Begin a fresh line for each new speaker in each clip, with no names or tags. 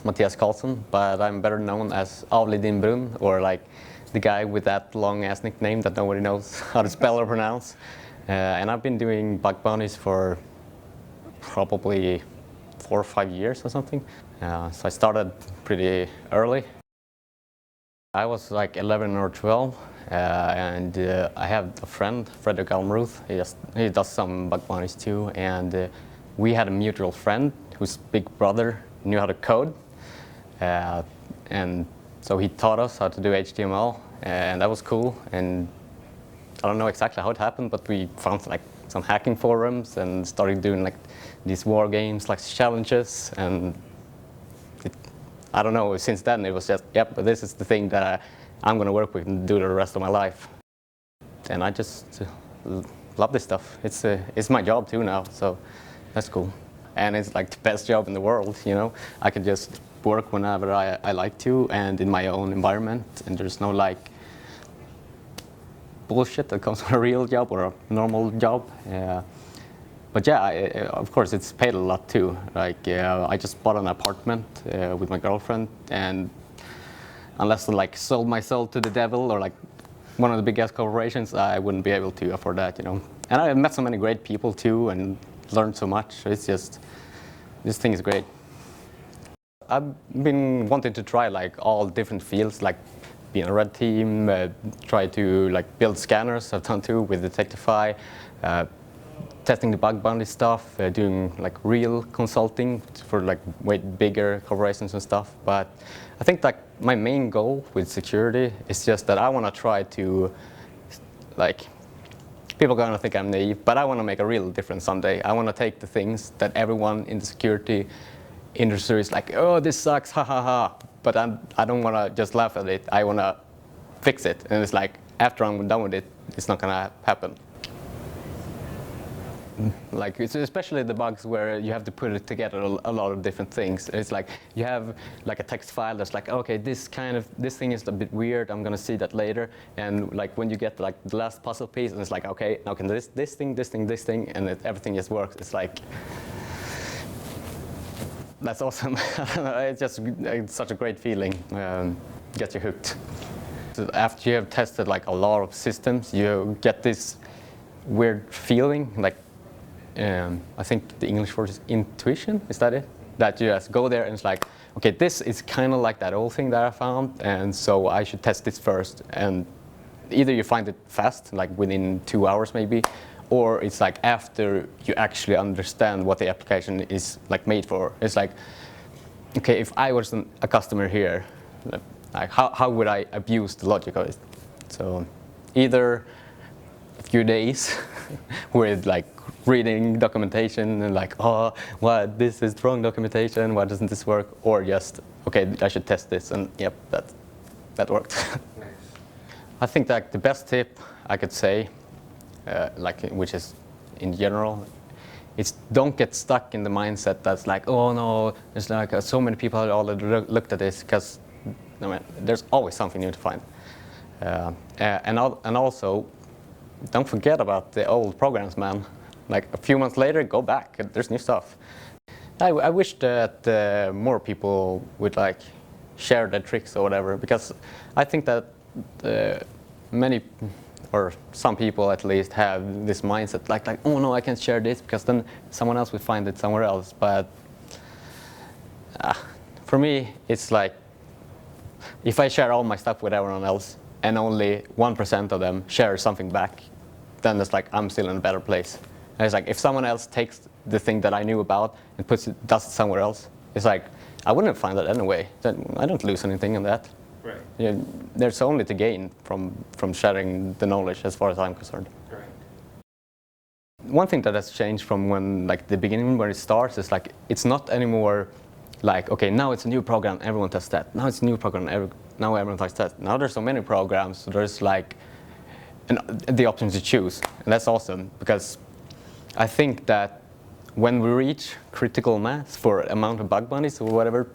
is Mathias Karlsson, but I'm better known as Avlidienbrunn, or like the guy with that long-ass nickname that nobody knows how to spell or pronounce. And I've been doing bug bounties for probably 4 or 5 years or something. So I started pretty early. I was like 11 or 12, and I have a friend, Frederick Almruth. He does some bug bounties too, and we had a mutual friend whose big brother knew how to code, and so he taught us how to do HTML, and that was cool. And I don't know exactly how it happened, but we found like some hacking forums and started doing like these war games, like challenges, and I don't know, since then it was just, yep, this is the thing that I'm going to work with and do the rest of my life. And I just love this stuff. It's my job too now, so that's cool. And it's like the best job in the world, you know. I can just work whenever I like to and in my own environment, and there's no like bullshit that comes from a real job or a normal job. But yeah, of course, it's paid a lot too. Like, I just bought an apartment with my girlfriend, and unless I like sold my soul to the devil or like one of the biggest corporations, I wouldn't be able to afford that, you know. And I met so many great people too, and learned so much. It's just, this thing is great. I've been wanting to try like all different fields, like being a red team, try to like build scanners. I've done too with Detectify. Testing the bug bounty stuff, doing like real consulting for like way bigger corporations and stuff. But I think like my main goal with security is just that I want to try to, like, people are going to think I'm naive, but I want to make a real difference someday. I want to take the things that everyone in the security industry is like, oh, this sucks, ha ha ha. But I don't want to just laugh at it. I want to fix it. And it's like, after I'm done with it, it's not going to happen. Like, it's especially the bugs where you have to put it together a lot of different things. It's like you have like a text file that's like, okay, this thing is a bit weird. I'm gonna see that later. And like when you get like the last puzzle piece, and it's like, okay, now can this thing, and everything just works. It's like, that's awesome. It's such a great feeling. Gets you hooked. So after you have tested like a lot of systems, you get this weird feeling, like. I think the English word is intuition, is that it? That you just go there and it's like, okay, this is kind of like that old thing that I found, and so I should test this first. And either you find it fast, like within 2 hours maybe, or it's like after you actually understand what the application is like made for. It's like, okay, if I was a customer here, like how would I abuse the logic of it? So either a few days with like reading documentation and like, oh, what, this is wrong documentation, why doesn't this work? Or just, okay, I should test this, and yep, that worked. Nice. I think that the best tip I could say, like, which is in general, is don't get stuck in the mindset that's like, oh no, there's like so many people have already looked at this, because I mean, there's always something new to find. And also, don't forget about the old programs, man. Like a few months later, go back. There's new stuff. I wish that more people would like share their tricks or whatever, because I think that many, or some people at least, have this mindset like, oh no, I can't share this because then someone else will find it somewhere else. But for me, it's like, if I share all my stuff with everyone else and only 1% of them share something back, then it's like I'm still in a better place. And it's like, if someone else takes the thing that I knew about and does it somewhere else, it's like, I wouldn't find that anyway. I don't lose anything in that.
Right.
Yeah, there's only to gain from sharing the knowledge, as far as I'm concerned.
Right.
One thing that has changed from when, like, the beginning when it starts is like, it's not anymore like, okay, now it's a new program, everyone tests that. Now it's a new program, now everyone tests that. Now there's so many programs, so there's like the option to choose, and that's awesome, because I think that when we reach critical mass for amount of bug bounties or whatever,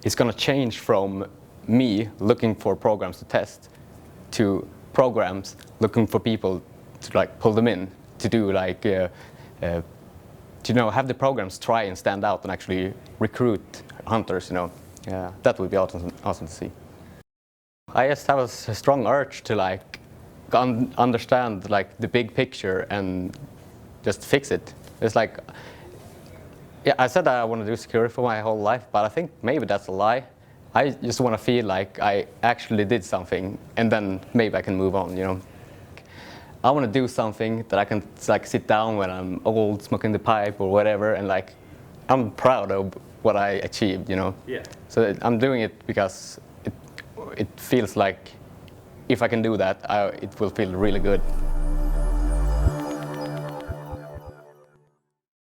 it's going to change from me looking for programs to test to programs looking for people to like pull them in to do like to have the programs try and stand out and actually recruit hunters. Yeah, that would be awesome to see. I just have a strong urge to like understand like the big picture and just fix it. It's like, yeah, I said that I want to do security for my whole life, but I think maybe that's a lie. I just want to feel like I actually did something, and then maybe I can move on. I want to do something that I can like sit down when I'm old, smoking the pipe or whatever, and like I'm proud of what I achieved.
Yeah.
So I'm doing it because it feels like if I can do that, it will feel really good.